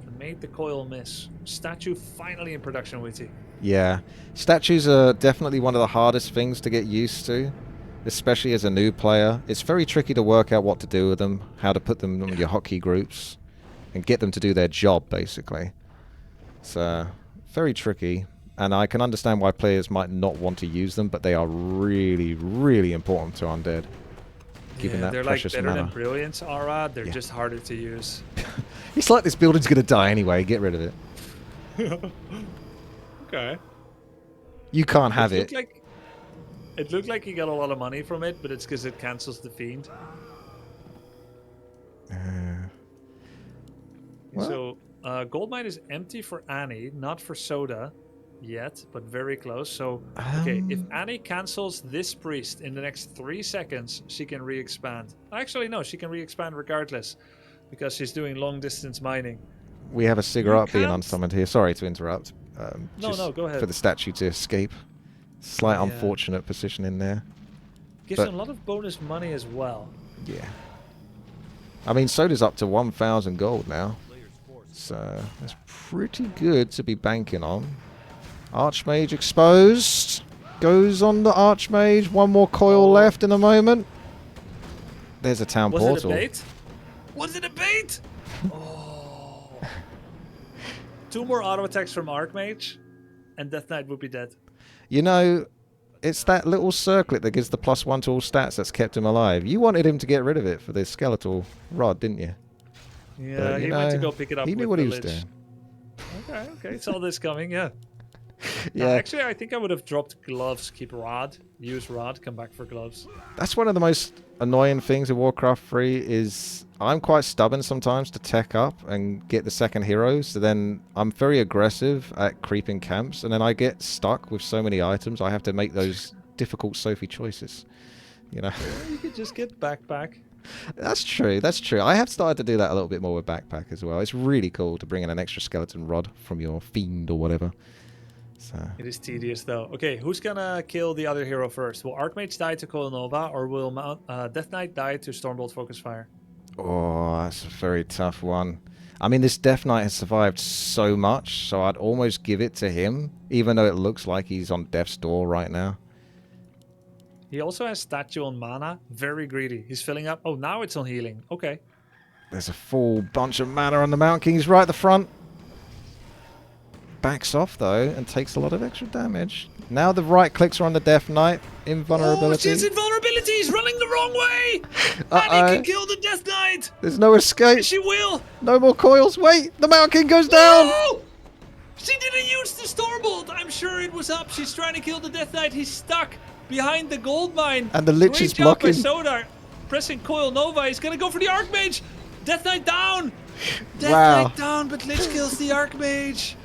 And made the coil miss. Statue finally in production, Witty. Yeah. Statues are definitely one of the hardest things to get used to. Especially as a new player. It's very tricky to work out what to do with them. How to put them in your hotkey groups. And get them to do their job, basically. It's very tricky. And I can understand why players might not want to use them, but they are really, really important to Undead. Given that they're precious like better mana. than Brilliance Aura. They're just harder to use. It's like this building's going to die anyway. Get rid of it. Okay. You can't have it. It looked like he got a lot of money from it, but it's because it cancels the Fiend. So, Goldmine is empty for Annie, not for Soda yet, but very close. So, okay, if Annie cancels this priest in the next 3 seconds, she can re-expand. Actually, no, she can re-expand regardless, because she's doing long-distance mining. We have a cigarette being unsummoned here. Sorry to interrupt. No, go ahead. For the statue to escape. Slight unfortunate position in there. Gives him a lot of bonus money as well. Yeah. I mean, Soda's up to 1,000 gold now. So that's pretty good to be banking on. Archmage exposed. Goes on the Archmage. One more coil left in a moment. There's a town portal. Was it a bait? Was it a bait? Oh. 2 more auto attacks from Archmage, and Death Knight would be dead. You know, it's that little circlet that gives the +1 to all stats that's kept him alive. You wanted him to get rid of it for the skeletal rod, didn't you? Yeah, he went to go pick it up. He knew what he was doing. Okay, saw this coming, yeah. Yeah. Actually, I think I would have dropped gloves, keep rod, use rod, come back for gloves. That's one of the most annoying things in Warcraft 3 is I'm quite stubborn sometimes to tech up and get the second hero, so then I'm very aggressive at creeping camps, and then I get stuck with so many items I have to make those difficult Sophie choices. You know? You could just get backpack. That's true, that's true. I have started to do that a little bit more with backpack as well. It's really cool to bring in an extra skeleton rod from your fiend or whatever. So. It is tedious though. Okay, who's gonna kill the other hero first? Will Archmage die to Coil Nova, or will Death Knight die to Stormbolt Focus Fire? Oh, that's a very tough one. I mean, this Death Knight has survived so much, so I'd almost give it to him, even though it looks like he's on death's door right now. He also has statue on mana. Very greedy. He's filling up. Oh, now it's on healing. Okay. There's a full bunch of mana on the Mountain King. He's right at the front. Backs off, though, and takes a lot of extra damage. Now the right clicks are on the Death Knight. Invulnerability. Oh, she's invulnerability. He's running the wrong way. Annie can kill the Death Knight. There's no escape. She will. No more coils. Wait, the Mountain King goes down. No! She didn't use the Stormbolt. I'm sure it was up. She's trying to kill the Death Knight. He's stuck behind the gold mine. And the Lich is blocking. Great job by Soda. Pressing Coil Nova. He's going to go for the Archmage. Death Knight down. Death Knight down, but Lich kills the Archmage.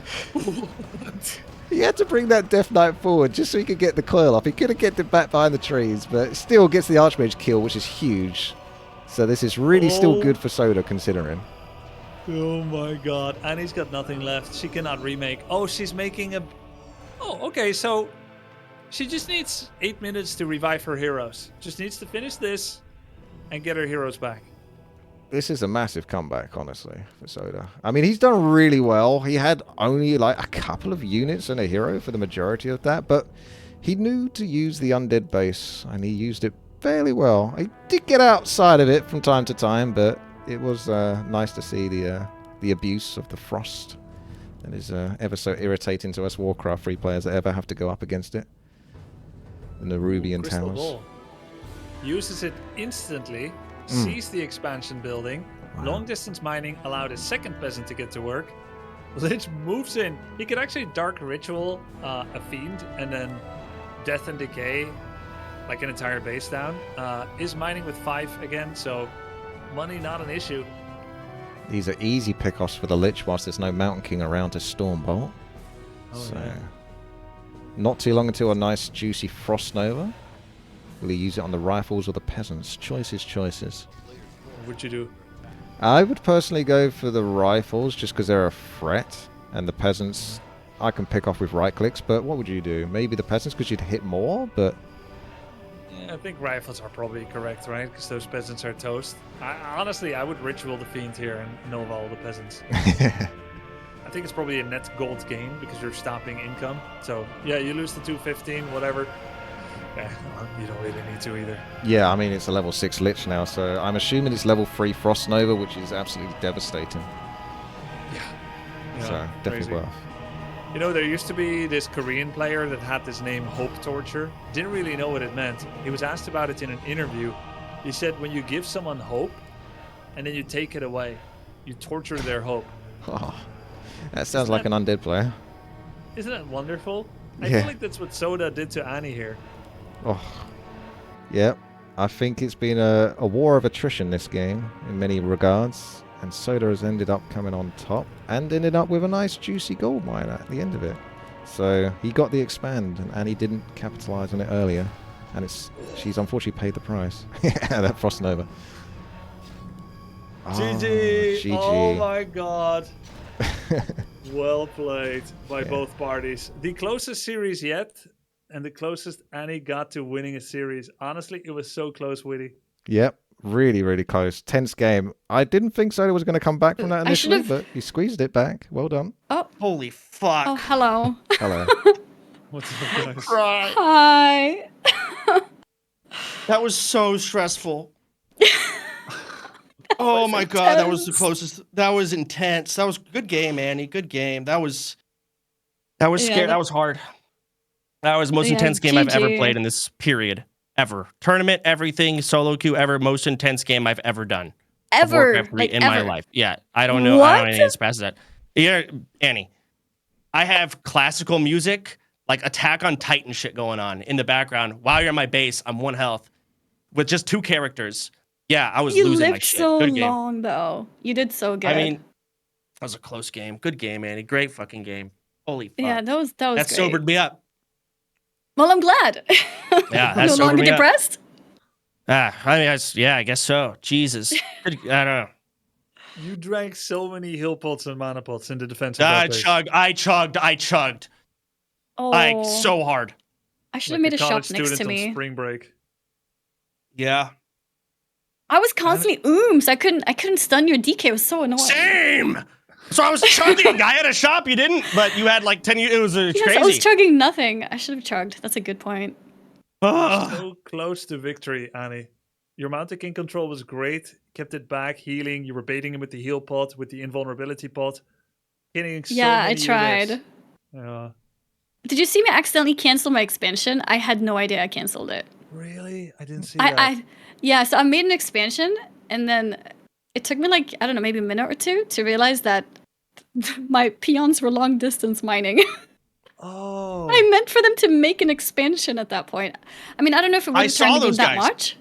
He had to bring that Death Knight forward just so he could get the coil off. He could have kept it back behind the trees, but still gets the Archmage kill, which is huge. So this is really still good for Soda, considering. Oh my god. Annie's got nothing left. She cannot remake. Oh, she's making a... Oh, okay, so... She just needs 8 minutes to revive her heroes. Just needs to finish this and get her heroes back. This is a massive comeback, honestly, for Soda. I mean, he's done really well. He had only like a couple of units and a hero for the majority of that, but he knew to use the undead base, and he used it fairly well. He did get outside of it from time to time, but it was nice to see the abuse of the frost that is ever so irritating to us Warcraft 3 players that ever have to go up against it. in the Rubian Crystal Towers. ball. Uses it instantly, sees the expansion building. Wow. Long distance mining allowed a second peasant to get to work. Lich moves in. He could actually Dark Ritual a Fiend and then Death and Decay, like an entire base down. Is mining with 5 again, so money not an issue. These are easy pickoffs for the Lich whilst there's no Mountain King around to Stormbolt. So, not too long until a nice juicy Frost Nova. Will he use it on the rifles or the peasants? Choices. What would you do? I would personally go for the rifles just because they're a threat, and the peasants I can pick off with right clicks. But what would you do? Maybe the peasants because you'd hit more, but I think rifles are probably correct, right? Because those peasants are toast. Honestly, I would ritual the fiend here and Nova all the peasants. I think it's probably a net gold gain because you're stopping income. So yeah, you lose the 215, whatever. Yeah, you don't really need to either. Yeah, I mean, it's a level 6 Lich now, so I'm assuming it's level 3 Frost Nova, which is absolutely devastating. Yeah. So, definitely worth. You know, there used to be this Korean player that had this name Hope Torture. Didn't really know what it meant. He was asked about it in an interview. He said, when you give someone hope and then you take it away, you torture their hope. Oh, that sounds like an undead player. Isn't that wonderful? I Yeah. feel like that's what Soda did to Annie here. Oh, yep. I think it's been a war of attrition this game in many regards, and Soda has ended up coming on top and ended up with a nice juicy gold mine at the end of it. So he got the expand, and Annie didn't capitalize on it earlier, and she's unfortunately paid the price. Yeah, that Frost Nova. GG! GG. Oh my god. Well played by both parties. The closest series yet, and the closest Annie got to winning a series. Honestly, it was so close, Witty. Yep, really close. Tense game. I didn't think Soda was going to come back from that initially, but he squeezed it back. Well done. Oh, Holy fuck. oh, hello. Hello. What's up, guys? Cry. Hi. That was so stressful. Oh my god, that was the closest. That was intense. That was good game, Annie. Good game. That was scary. That was hard. That was the most intense game I've ever played in this period. Ever. Tournament, everything, solo queue ever. Most intense game I've ever done. Ever. Like in my life. Yeah. I don't know. I don't know anything as fast as that. Yeah, Annie. I have classical music, like Attack on Titan shit going on in the background. While you're in my base, I'm 1 health with just 2 characters. Yeah, I was losing my shit. You lived so Good game. long, though. You did so good. I mean, that was a close game. Good game, Annie. Great fucking game. Holy fuck. Yeah, that was that great. sobered me up. Well, I'm glad. Yeah, no longer depressed. I guess so. Jesus. I don't know. You drank so many heal pots and mana pots in the defense of that base. I chugged. Oh, Like, so hard. I should have made a shop next to me. On spring break. Yeah. I was constantly so I couldn't stun your DK. It was so annoying. Same. So I was chugging. I had a shop. You didn't, but you had like 10. It was crazy. I was chugging nothing. I should have chugged. That's a good point. So close to victory, Annie. Your Mountain King control was great. Kept it back, healing. You were baiting him with the heal pot, with the invulnerability pot. Hitting so many I tried. units. Did you see me accidentally cancel my expansion? I had no idea I canceled it. Really? I didn't see that. So I made an expansion, and then it took me like, I don't know, maybe a minute or two to realize that my peons were long distance mining. Oh. I meant for them to make an expansion at that point. I mean, I don't know if it would have turned the game that much.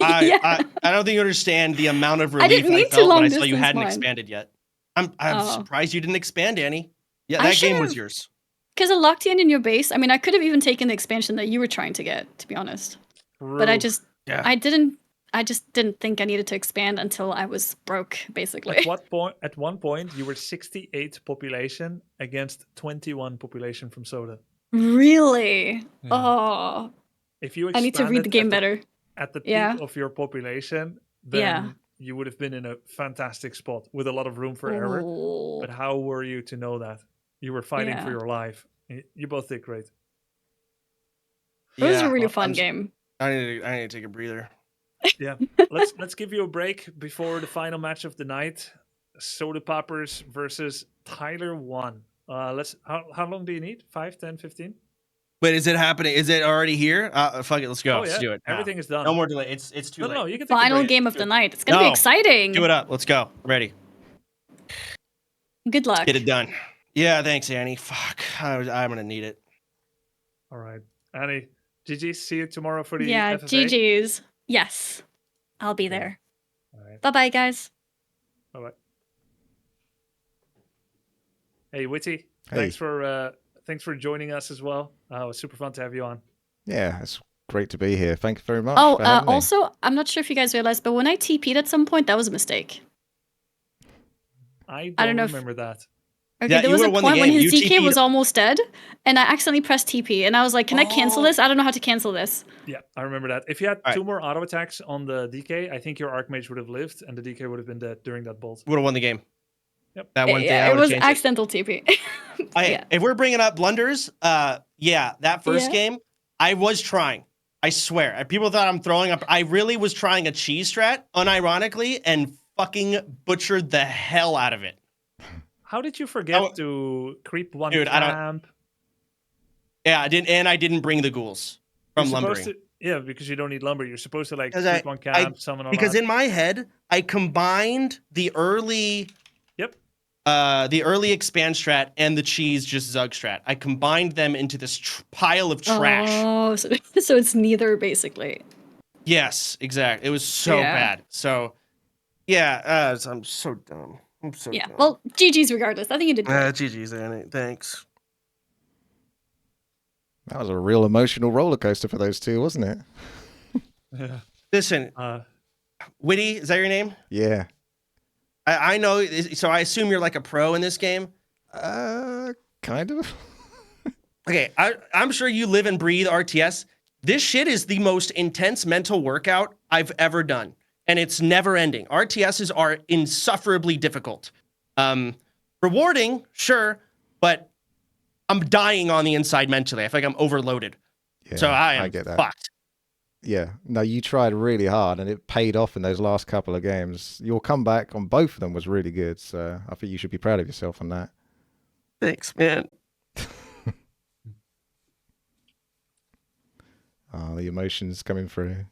I don't think you understand the amount of relief I felt when I saw you hadn't expanded yet. I'm surprised you didn't expand, Annie. Yeah, that game was yours. Because I locked you in your base. I mean, I could have even taken the expansion that you were trying to get, to be honest. But I just didn't think I needed to expand until I was broke, basically. At one point, you were 68 population against 21 population from Soda. Really? Yeah. Oh. If you I need to read the game better. At the peak of your population, then you would have been in a fantastic spot with a lot of room for error. But how were you to know that? You were fighting for your life. You both did great. It was a really fun game. I need to take a breather. Yeah, let's give you a break before the final match of the night. Sodapoppers versus Tyler 1. How long do you need? 5, 10, 15? Wait, is it happening? Is it already here? Fuck it, let's go. Oh, yeah. Let's do it. now. Everything is done. No more delay. It's too late. No, you can take a Final break. game of the night. It's gonna be exciting. Do it up. Let's go. Ready. Good luck. Get it done. Yeah, thanks, Annie. Fuck, I'm gonna need it. All right, Annie. GG. See you tomorrow for the FFA. GG's. Yes, I'll be there. All right. Bye bye, guys. Bye bye. Hey, Witty. Hey. Thanks for joining us as well. It was super fun to have you on. Yeah, it's great to be here. Thank you very much. Oh, for having me. also, I'm not sure if you guys realized, but when I TP'd at some point, that was a mistake. I don't remember that. Okay, Yeah, there you was a would've won the point when game. his You DK was TP'd. almost dead, and I accidentally pressed TP, and I was like, can I cancel this? I don't know how to cancel this. Yeah, I remember that. If you had All right. 2 more auto attacks on the DK, I think your Archmage would have lived, and the DK would have been dead during that bolt. Would have won the game. Yep. That one thing. Yeah, I it would've was changed accidental TP. Yeah. If we're bringing up blunders, yeah, that first Yeah. game, I was trying. I swear. People thought I'm throwing up. I really was trying a cheese strat, unironically, and fucking butchered the hell out of it. How did you forget to creep one Dude, I don't- camp? Yeah, I didn't, and I didn't bring the ghouls from You're supposed lumbering. yeah, because you don't need lumber. You're supposed to like 'Cause creep one camp, summon all Because that. in my head, I combined the early Yep. The early expand strat and the cheese just Zug strat. I combined them into this pile of trash. Oh, so it's neither, basically. Yes, exactly. It was so Yeah. bad. So, yeah, I'm so dumb. I'm so Yeah, dumb. well, GG's regardless. I think you did good. GG's, Annie. Thanks. That was a real emotional roller coaster for those two, wasn't it? Yeah. Listen, Witty, is that your name? Yeah. I know. So I assume you're like a pro in this game. Kind of. Okay, I'm sure you live and breathe RTS. This shit is the most intense mental workout I've ever done. And it's never ending. RTSs are insufferably difficult. Rewarding, sure, but I'm dying on the inside mentally. I feel like I'm overloaded. Yeah, So I am get that. fucked. Yeah. No, you tried really hard and it paid off in those last couple of games. Your comeback on both of them was really good. So I think you should be proud of yourself on that. Thanks, man. The emotions coming through.